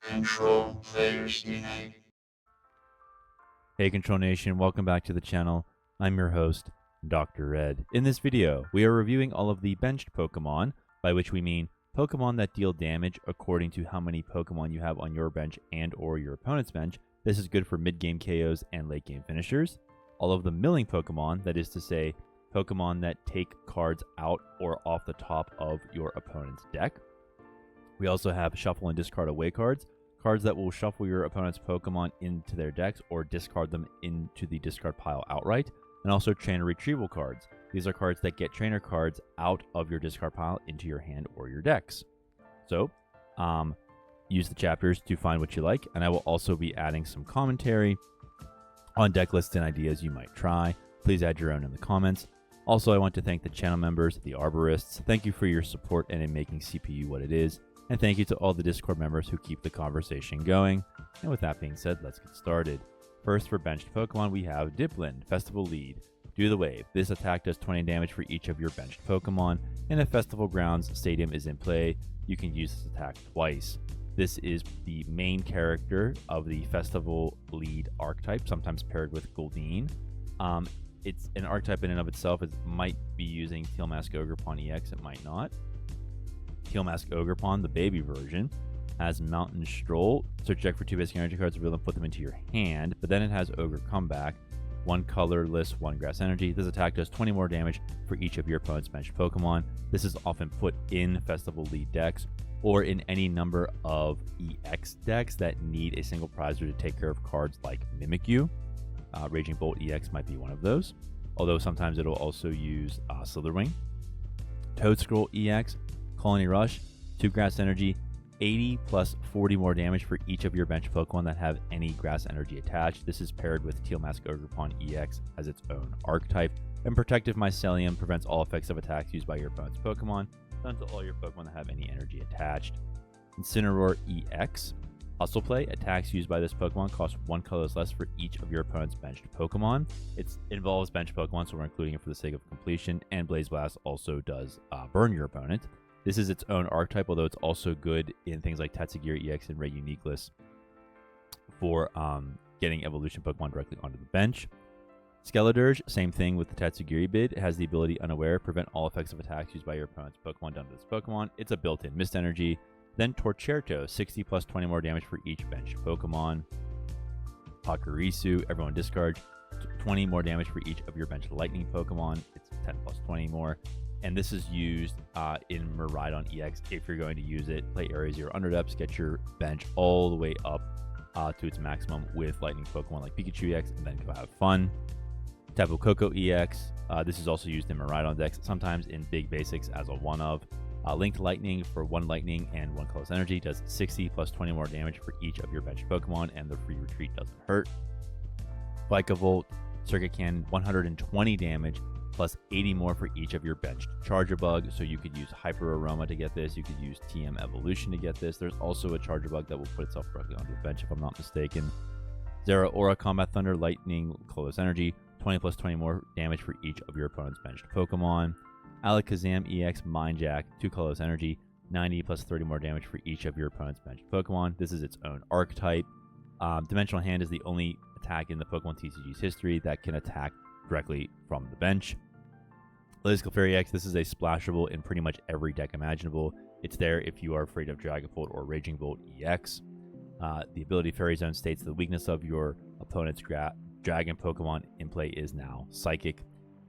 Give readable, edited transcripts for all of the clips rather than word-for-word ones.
Control players denied. Hey Control Nation, welcome back to the channel. I'm your host, Dr. Red. In this video, we are reviewing all of the benched Pokemon, by which we mean Pokemon that deal damage according to how many Pokemon you have on your bench and or your opponent's bench. This is good for mid-game KOs and late-game finishers. All of the milling Pokemon, that is to say, Pokemon that take cards out or off the top of your opponent's deck. We also have shuffle and discard away cards, cards that will shuffle your opponent's Pokemon into their decks or discard them into the discard pile outright, and also trainer retrieval cards. These are cards that get trainer cards out of your discard pile into your hand or your decks. So, use the chapters to find what you like, and I will also be adding some commentary on deck lists and ideas you might try. Please add your own in the comments. Also, I want to thank the channel members, the arborists. Thank you for your support and in making CPU what it is. And thank you to all the Discord members who keep the conversation going. And with that being said, let's get started. First, for benched Pokemon, we have Dipplin, Festival Lead. Do the Wave. This attack does 20 damage for each of your benched Pokemon. And if Festival Grounds Stadium is in play, you can use this attack twice. This is the main character of the Festival Lead archetype, sometimes paired with Goldeen. It's an archetype in and of itself. It might be using Teal Mask Ogerpon EX, it might not. Teal Mask Ogerpon, the baby version, has Mountain Stroll. Search deck for 2 basic energy cards, reveal them, put them into your hand. But then it has Ogre Comeback, 1 colorless, 1 grass energy. This attack does 20 more damage for each of your opponent's benched Pokemon. This is often put in Festival Lead decks or in any number of EX decks that need a single prizer to take care of cards like Mimikyu. Raging Bolt EX might be one of those, although sometimes it'll also use Slitherwing. Toedscruel EX, Colony Rush, 2 grass energy, 80 plus 40 more damage for each of your bench Pokemon that have any grass energy attached. This is paired with Teal Mask Ogerpon EX as its own archetype. And Protective Mycelium prevents all effects of attacks used by your opponent's Pokemon, done to all your Pokemon that have any energy attached. Incineroar EX, Hustle Play. Attacks used by this Pokemon cost 1 colorless less for each of your opponent's benched Pokemon. It involves bench Pokemon, so we're including it for the sake of completion. And Blaze Blast also does burn your opponent. This is its own archetype, although it's also good in things like Tatsugiri EX and Ray Uniqueless for getting evolution Pokemon directly onto the bench. Skeledirge, same thing with the Tatsugiri bid. It has the ability Unaware, prevent all effects of attacks used by your opponent's Pokemon done to this Pokemon. It's a built-in Mist Energy. Then Torcerto, 60 plus 20 more damage for each bench Pokemon. Pachirisu, everyone discard, 20 more damage for each of your bench Lightning Pokemon. It's 10 plus 20 more. And this is used in Miraidon EX if you're going to use it. Play Area 0 Underdepths, get your bench all the way up to its maximum with Lightning Pokemon like Pikachu EX, and then go have fun. Tapu Koko EX, this is also used in Miraidon decks, sometimes in Big Basics as a one-of. Linked Lightning for 1 Lightning and 1 colorless energy does 60 plus 20 more damage for each of your bench Pokemon, and the free retreat doesn't hurt. Vikavolt Circuit Cannon, 120 damage plus 80 more for each of your benched Charjabug. So you could use Hyper Aroma to get this. You could use TM Evolution to get this. There's also a Charjabug that will put itself directly onto the bench if I'm not mistaken. Zeraora Combat Thunder, Lightning, Colorless Energy, 20 plus 20 more damage for each of your opponent's benched Pokemon. Alakazam EX Mind Jack, 2 colorless energy, 90 plus 30 more damage for each of your opponent's benched Pokemon. This is its own archetype. Dimensional Hand is the only attack in the Pokemon TCG's history that can attack directly from the bench. Blaze Clefairy EX, this is a splashable in pretty much every deck imaginable. It's there if you are afraid of Dragon Bolt or Raging Bolt EX. The ability Fairy Zone states the weakness of your opponent's Dragon Pokemon in play is now Psychic.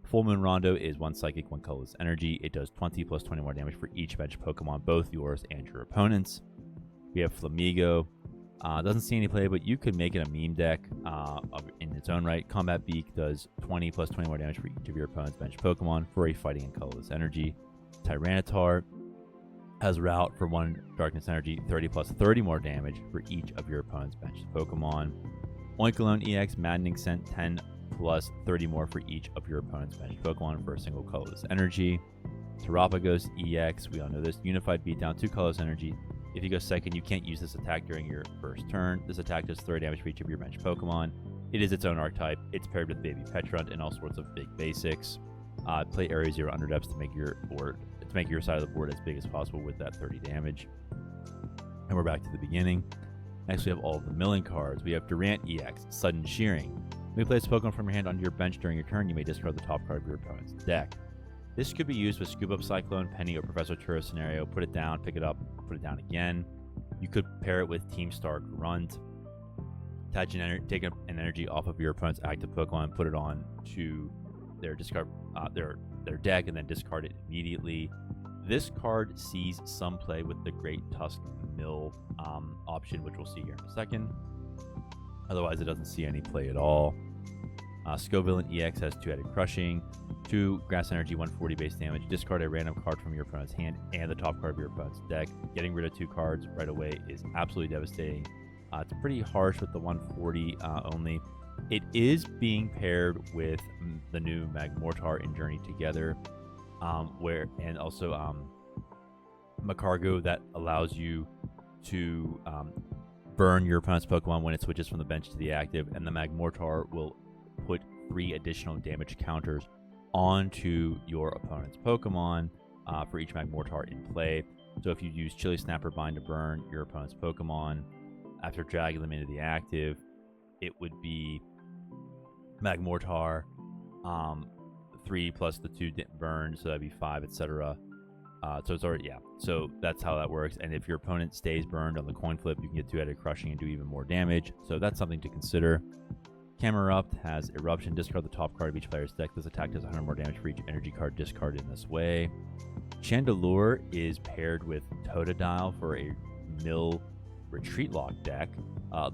Full Moon Rondo is 1 Psychic, 1 colorless energy. It does 20 plus 20 more damage for each bench Pokemon, both yours and your opponent's. We have Flamigo. Doesn't see any play, but you could make it a meme deck in its own right. Combat Beak does 20 plus 20 more damage for each of your opponent's bench Pokemon for a fighting and colorless energy. Tyranitar has Route for 1 darkness energy, 30 plus 30 more damage for each of your opponent's bench Pokemon. Oinkologne EX Maddening Scent, 10 plus 30 more for each of your opponent's bench Pokemon for a single colorless energy. Terapagos EX, we all know this, Unified Beatdown, 2 colorless energy. If you go second, you can't use this attack during your first turn. This attack does 30 damage for each of your bench Pokemon. It is its own archetype. It's paired with Baby Petrunt and all sorts of big basics. Play Area 0 Underdepths to make your side of the board as big as possible with that 30 damage. And we're back to the beginning. Next, we have all of the milling cards. We have Durant EX, Sudden Shearing. When you place a Pokemon from your hand onto your bench during your turn, you may discard the top card of your opponent's deck. This could be used with Scoop Up Cyclone, Penny, or Professor Tourist scenario. Put it down, pick it up, put it down again. You could pair it with Team Star Grunt. Take an energy off of your opponent's active Pokemon, put it on to their discard their deck, and then discard it immediately. This card sees some play with the Great Tusk Mill option, which we'll see here in a second. Otherwise, it doesn't see any play at all. Scoville EX has 2-headed Crushing, 2 Grass Energy, 140 base damage. Discard a random card from your opponent's hand and the top card of your opponent's deck. Getting rid of 2 cards right away is absolutely devastating. It's pretty harsh with the 140 only. It is being paired with the new Magmortar and Journey Together, and also Macargo, that allows you to burn your opponent's Pokemon when it switches from the bench to the active, and the Magmortar will put 3 additional damage counters onto your opponent's Pokemon for each Magmortar in play. So if you use Chili Snapper Bind to burn your opponent's Pokemon after dragging them into the active, it would be Magmortar 3 plus the 2 burn, so that'd be 5, etc. So it's already, so that's how that works. And if your opponent stays burned on the coin flip, you can get 2-headed Crushing and do even more damage. So that's something to consider. Camerupt has Eruption. Discard the top card of each player's deck. This attack does 100 more damage for each energy card discarded in this way. Chandelure is paired with Totodile for a mill retreat lock deck.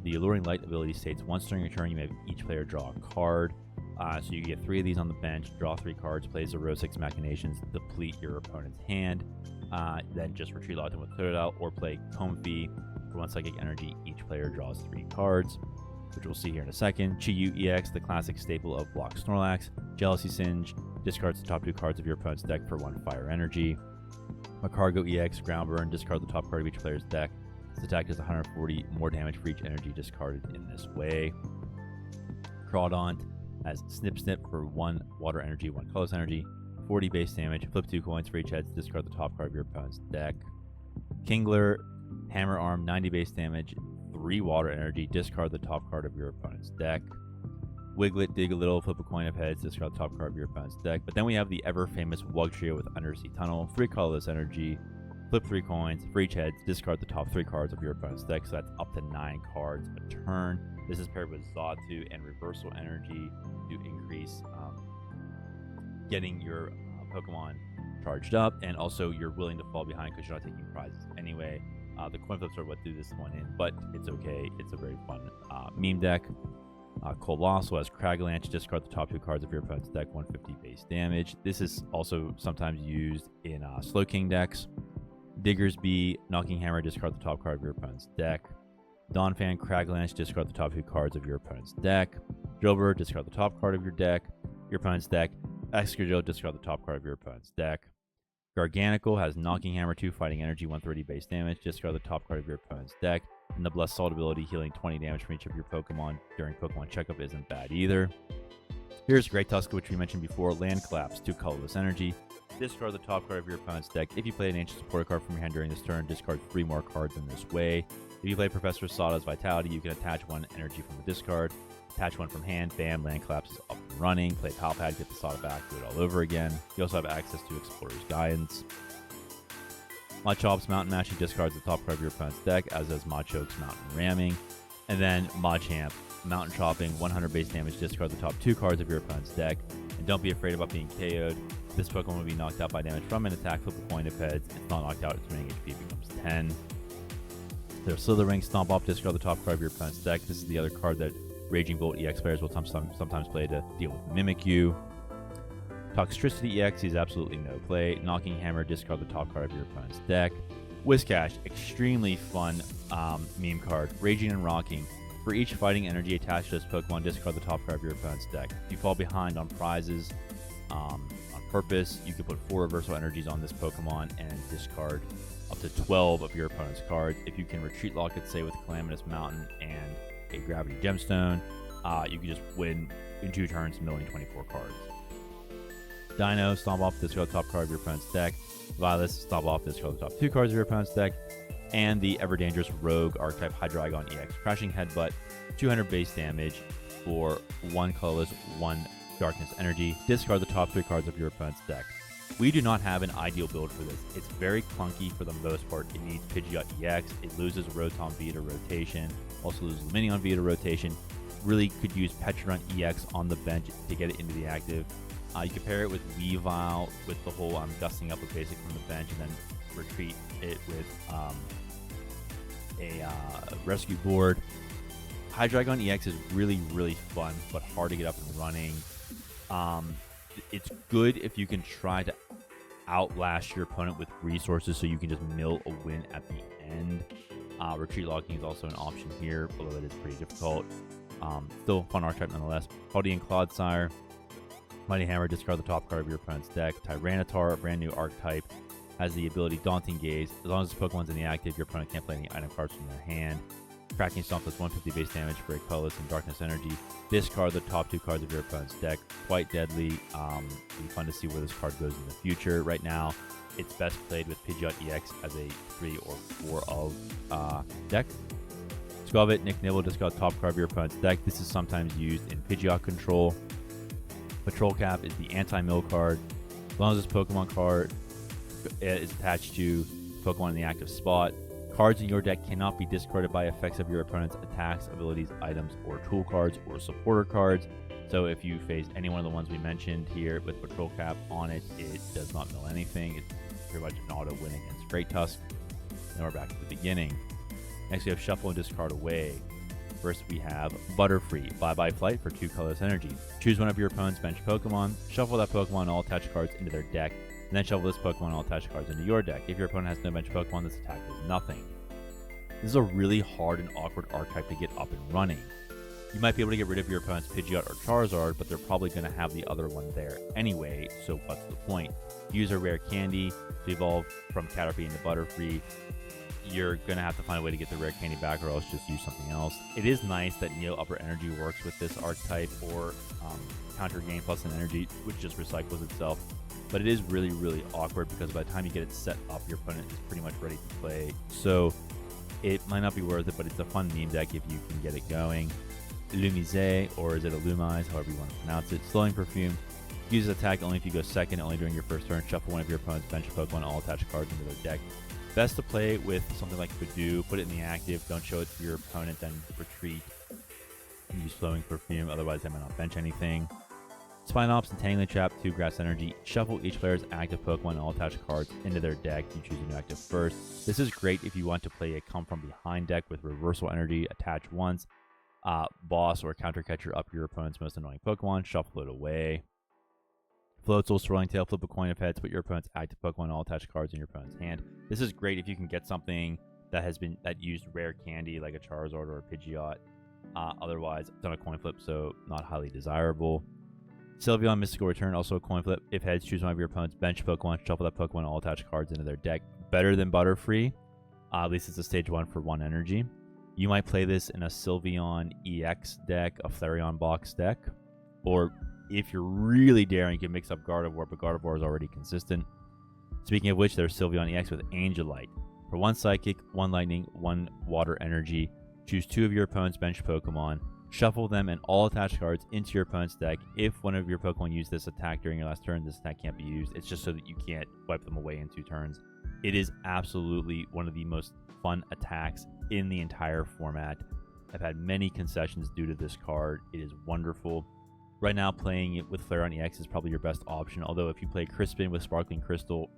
The Alluring Light ability states once during your turn, you may have each player draw a card. So you get 3 of these on the bench, draw 3 cards, play Zeraora 6 Machinations, deplete your opponent's hand, then just retreat lock them with Totodile, or play Comfey for 1 psychic energy. Each player draws 3 cards, which we'll see here in a second. Chi-Yu EX, the classic staple of Block Snorlax. Jealousy Singe discards the top 2 cards of your opponent's deck for 1 fire energy. Macargo EX, Ground Burn, discard the top card of each player's deck. This attack does 140 more damage for each energy discarded in this way. Crawdaunt has Snip Snip for 1 water energy, 1 colorless energy, 40 base damage. Flip 2 coins for each head to discard the top card of your opponent's deck. Kingler, Hammer Arm, 90 base damage, 3 water energy, discard the top card of your opponent's deck. Wiglet, Dig a Little, flip a coin of heads, discard the top card of your opponent's deck. But then we have the ever famous Wugtrio with Undersea Tunnel, 3 colorless energy, flip 3 coins for each head, discard the top 3 cards of your opponent's deck. So that's up to 9 cards a turn. This is paired with Xatu and Reversal Energy to increase getting your Pokemon charged up, and also you're willing to fall behind because you're not taking prizes anyway. The coin flips are what do this one in, but it's okay. It's a very fun meme deck. Colossal has Cragalanche, discard the top 2 cards of your opponent's deck, 150 base damage. This is also sometimes used in Slowking decks. Diggersby, Knocking Hammer, discard the top card of your opponent's deck. Donphan, Cragalanche, discard the top 2 cards of your opponent's deck. Drillbur, discard the top card of your opponent's deck. Excadrill, discard the top card of your opponent's deck. Garganical has Knocking Hammer, 2 fighting energy, 130 base damage. Discard the top card of your opponent's deck. And the Blessed Salt ability, healing 20 damage from each of your Pokemon during Pokemon Checkup, isn't bad either. Here's Great Tusk, which we mentioned before. Land Collapse, 2 colorless energy. Discard the top card of your opponent's deck. If you play an Ancient Supporter card from your hand during this turn, discard 3 more cards in this way. If you play Professor Sada's Vitality, you can attach 1 energy from the discard. Attach 1 from hand, bam, Land Collapse is up and running. Play Pal Pad, get the Sada back, do it all over again. You also have access to Explorer's Guidance. Machop's Mountain Mashing discards the top card of your opponent's deck, as does Machoke's Mountain Ramming. And then Machamp, Mountain Chopping, 100 base damage, discard the top 2 cards of your opponent's deck. And don't be afraid about being KO'd. This Pokemon will be knocked out by damage from an attack, flip a coin if heads. It's not knocked out, its remaining HP becomes 10. There's Slithering, Stomp Off, discard the top card of your opponent's deck. This is the other card that Raging Bolt EX players will sometimes play to deal with Mimikyu. Toxtricity EX is absolutely no play. Knocking Hammer, discard the top card of your opponent's deck. Whiscash, extremely fun meme card. Raging and Rocking. For each fighting energy attached to this Pokemon, discard the top card of your opponent's deck. If you fall behind on prizes on purpose, you can put 4 reversal energies on this Pokemon and discard up to 12 of your opponent's cards. If you can retreat lock it, say with Calamitous Mountain and a Gravity Gemstone, you can just win in 2 turns, milling 24 cards. Dino, Stomp Off, discard the top card of your opponent's deck. Violet, Stomp Off, discard the top 2 cards of your opponent's deck. and the ever dangerous Rogue Archetype Hydreigon EX Crashing Headbutt, 200 base damage for 1 colorless, 1 darkness energy. Discard the top 3 cards of your opponent's deck. We do not have an ideal build for this. It's very clunky for the most part. It needs Pidgeot EX. It loses Rotom V to rotation. Also loses Minion V to rotation. Really could use Pecharunt EX on the bench to get it into the active. You can pair it with Weavile with the whole gusting up a basic from the bench, and then retreat it with a rescue board. Hydreigon EX is really, really fun, but hard to get up and running. It's good if you can try to outlast your opponent with resources so you can just mill a win at the end. Retreat locking is also an option here, although it is pretty difficult. Still fun archetype nonetheless. Paldean Clodsire. Mighty Hammer, discard the top card of your opponent's deck. Tyranitar, a brand new archetype, has the ability Daunting Gaze. As long as this Pokemon's in the active, your opponent can't play any item cards from their hand. Cracking Stomp does 150 base damage for a colorless and darkness energy. Discard the top 2 cards of your opponent's deck. Quite deadly. It'll be fun to see where this card goes in the future. Right now, it's best played with Pidgeot EX as a 3 or 4 of deck. Skeledirge, Nick Nibble, discard top card of your opponent's deck. This is sometimes used in Pidgeot control. Patrol Cap is the anti-mill card. As long as this Pokemon card is attached to Pokemon in the active spot, cards in your deck cannot be discarded by effects of your opponent's attacks, abilities, items, or tool cards, or supporter cards. So if you face any one of the ones we mentioned here with Patrol Cap on it, it does not mill anything. It's pretty much an auto win against Great Tusk. Now we're back to the beginning. Next we have Shuffle and Discard Away. First we have Butterfree, Bye-Bye Flight for 2 colorless energy. Choose one of your opponent's bench Pokemon, shuffle that Pokemon and all attached cards into their deck, and then shuffle this Pokemon and all attached cards into your deck. If your opponent has no bench Pokemon, this attack does nothing. This is a really hard and awkward archetype to get up and running. You might be able to get rid of your opponent's Pidgeot or Charizard, but they're probably going to have the other one there anyway, so what's the point? Use a rare candy to evolve from Caterpie into Butterfree. You're going to have to find a way to get the rare candy back, or else just use something else. It is nice that Neo Upper Energy works with this archetype, or Counter Gain plus an energy, which just recycles itself. But it is really, really awkward because by the time you get it set up, your opponent is pretty much ready to play. So it might not be worth it, but it's a fun meme deck if you can get it going. Lumise, or is it Illumise, however you want to pronounce it. Slowing Perfume. Use attack only if you go second, only during your first turn. Shuffle one of your opponent's bench Pokemon, all attached cards into their deck. Best to play with something like Badoo. Put it in the active. Don't show it to your opponent, then retreat. And use Flowing Perfume, otherwise they might not bench anything. Spinops and Tangling Trap, 2 grass energy. Shuffle each player's active Pokemon and all attached cards into their deck. You choose a new active first. This is great if you want to play a come from behind deck with reversal energy. Attach once. Boss or Counter Catcher up your opponent's most annoying Pokemon. Shuffle it away. Floatzel, Swirling Tail, flip a coin of heads, put your opponent's active Pokemon and all attached cards in your opponent's hand. This is great if you can get something that used rare candy like a Charizard or a Pidgeot. Otherwise, it's on a coin flip, so not highly desirable. Sylveon, Mystical Return, also a coin flip. If heads, choose one of your opponent's bench Pokemon, shuffle that Pokemon and all attached cards into their deck. Better than Butterfree. At least it's a stage 1 for 1 energy. You might play this in a Sylveon EX deck, a Flareon box deck, or if you're really daring, you can mix up Gardevoir, but Gardevoir is already consistent. Speaking of which, there's Sylveon EX with Angelite. For 1 Psychic, 1 Lightning, 1 Water Energy, choose 2 of your opponent's bench Pokemon, shuffle them and all attached cards into your opponent's deck. If one of your Pokemon used this attack during your last turn, this attack can't be used. It's just so that you can't wipe them away in 2 turns. It is absolutely one of the most fun attacks in the entire format. I've had many concessions due to this card. It is wonderful. Right now, playing it with Flareon EX is probably your best option, although if you play Crispin with Sparkling Crystal,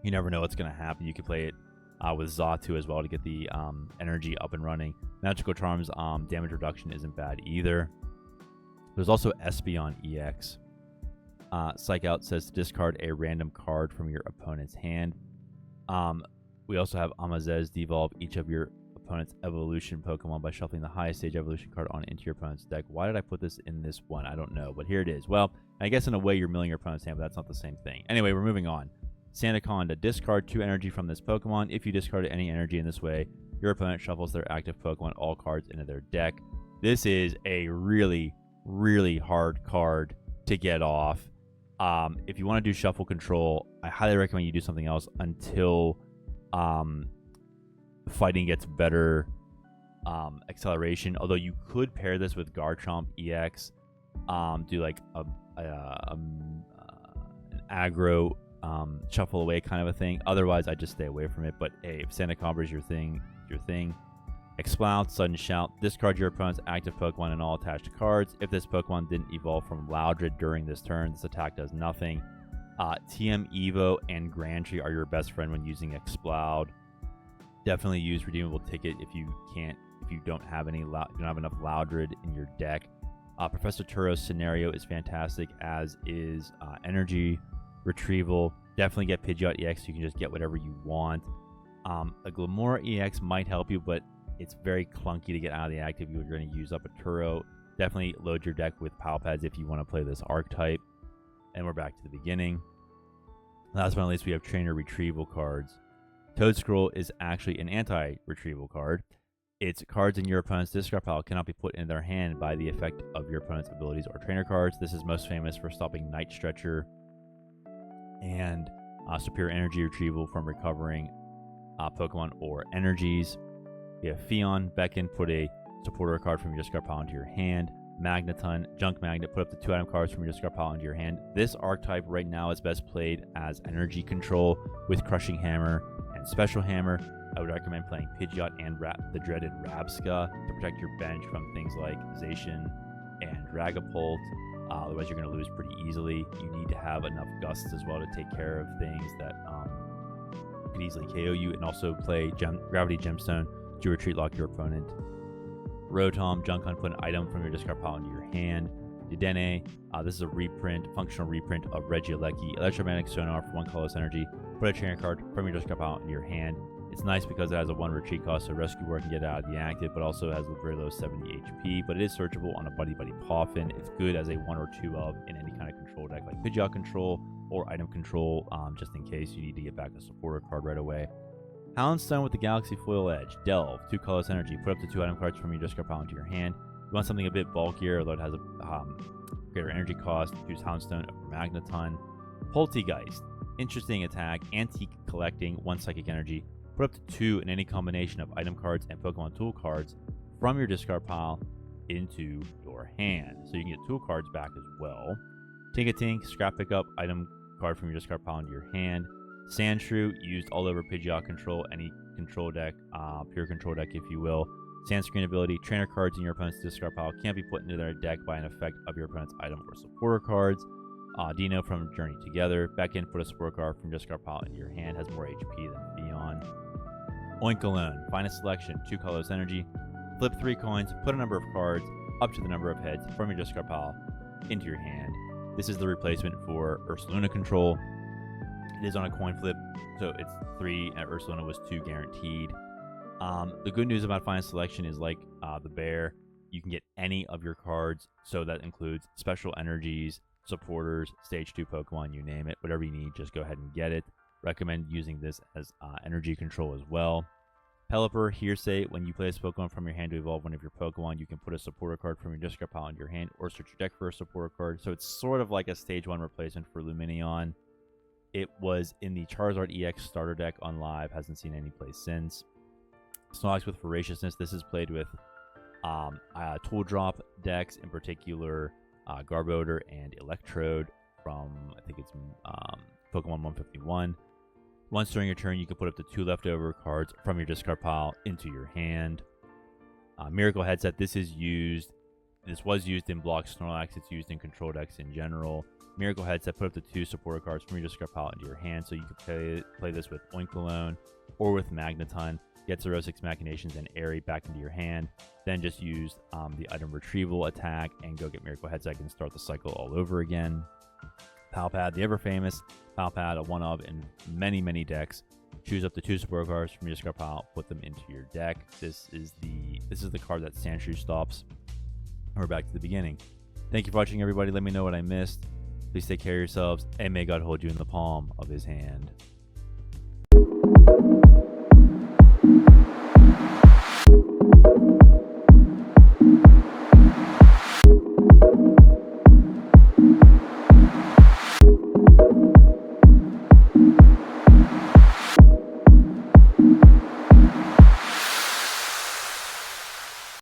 you never know what's going to happen. You can play it with Xatu as well to get the energy up and running. Magical Charm's damage reduction isn't bad either. There's also Espeon EX. Psych Out says to discard a random card from your opponent's hand. We also have Amazes, devolve each of your opponent's evolution Pokemon by shuffling the highest stage evolution card on into your opponent's deck. Why did I put this in this one? I don't know, but here it is. Well, I guess in a way you're milling your opponent's hand, but that's not the same thing. Anyway, we're moving on. Sandaconda, discard 2 energy from this Pokemon. If you discard any energy in this way, your opponent shuffles their active Pokemon, all cards into their deck. This is a really, really hard card to get off. If you want to do shuffle control, I highly recommend you do something else until fighting gets better acceleration. Although you could pair this with Garchomp EX, do like an aggro shuffle away kind of a thing. Otherwise, I just stay away from it. But hey, if Sandaconbra is your thing. Exploud, Sudden Shout. Discard your opponent's active Pokemon and all attached cards. If this Pokemon didn't evolve from Loudred during this turn, this attack does nothing. TM Evo and Grandtree are your best friend when using Exploud. Definitely use Redeemable Ticket if you don't have enough Loudred in your deck. Professor Turo's Scenario is fantastic, as is Energy Retrieval. Definitely get Pidgeot EX so you can just get whatever you want. A Glamora EX might help you, but it's very clunky to get out of the active. You're going to use up a Turo. Definitely load your deck with PAL pads if you want to play this archetype. And we're back to the beginning. Last but not least, we have Trainer Retrieval cards. Toedscruel is actually an anti-retrieval card. Its cards in your opponent's discard pile cannot be put in their hand by the effect of your opponent's abilities or trainer cards. This is most famous for stopping Night Stretcher and Superior Energy Retrieval from recovering Pokemon or energies. We have Fion, Beckon, put a supporter card from your discard pile into your hand. Magneton, Junk Magnet, put up the 2 item cards from your discard pile into your hand. This archetype right now is best played as energy control with Crushing Hammer and Special Hammer. I would recommend playing Pidgeot and the dreaded Rabsca to protect your bench from things like Zacian and Dragapult. Otherwise, you're going to lose pretty easily. You need to have enough gusts as well to take care of things that could easily KO you, and also play Gravity Gemstone to retreat lock your opponent. Rotom, Junk Hunt, put an item from your discard pile into your hand. Dedenne, this is a functional reprint of Regieleki. Electromagnetic Sonar for 1 colorless energy. Put a trainer card from your discard pile into your hand. It's nice because it has a 1 retreat cost, so Rescue War can get out of the active, but also has a very low 70 HP. But it is searchable on a Buddy Poffin. It's good as a 1 or 2 of in any kind of control deck, like Pidgeot control or item control, just in case you need to get back a supporter card right away. Houndstone with the Galaxy Foil Edge. Delve, 2 colorless energy. Put up to 2 item cards from your discard pile into your hand. You want something a bit bulkier, although it has a greater energy cost. Choose Houndstone over Magneton. Poltegeist, interesting attack. Antique collecting, 1 psychic energy. Put up to 2 in any combination of item cards and Pokemon tool cards from your discard pile into your hand. So you can get tool cards back as well. Tinkatinka, scrap pickup, item card from your discard pile into your hand. Sandshrew, used all over Pidgeot control, any control deck, pure control deck if you will. Sandscreen ability, trainer cards in your opponent's discard pile can't be put into their deck by an effect of your opponent's item or supporter cards. Dino from Journey Together, Beckon, put a support card from discard pile into your hand, has more HP than Beyond. Oinkologne, finest selection, 2 colorless energy. Flip 3 coins, put a number of cards up to the number of heads from your discard pile into your hand. This is the replacement for Ursaluna control. It is on a coin flip, so it's 3 and Ursaluna was 2 guaranteed. The good news about finest selection is like the bear, you can get any of your cards, so that includes special energies, supporters, stage 2 Pokemon, you name it. Whatever you need, just go ahead and get it. Recommend using this as energy control as well. Pelipper, Hearsay, when you play a Pokemon from your hand to evolve one of your Pokemon, you can put a supporter card from your discard pile into your hand or search your deck for a supporter card. So it's sort of like a stage 1 replacement for Lumineon. It was in the Charizard EX starter deck on live, hasn't seen any play since. Snorlax with Voraciousness, this is played with tool drop decks, in particular Garbodor and Electrode from, I think it's Pokemon 151. Once during your turn, you can put up to 2 leftover cards from your discard pile into your hand. Miracle Headset, this was used in Block Snorlax, it's used in control decks in general. Miracle Headset, put up to 2 supporter cards from your discard pile into your hand, so you can play this with Oinkologne or with Magneton. Get Xerosix Machinations and Airy back into your hand. Then just use the item retrieval attack and go get Miracle Headset and start the cycle all over again. Palpad, the ever famous Palpad, a one of in many, many decks. Choose up to 2 support cards from your discard pile, put them into your deck. This is the card that Sandshrew stops. And we're back to the beginning. Thank you for watching, everybody. Let me know what I missed. Please take care of yourselves, and may God hold you in the palm of his hand.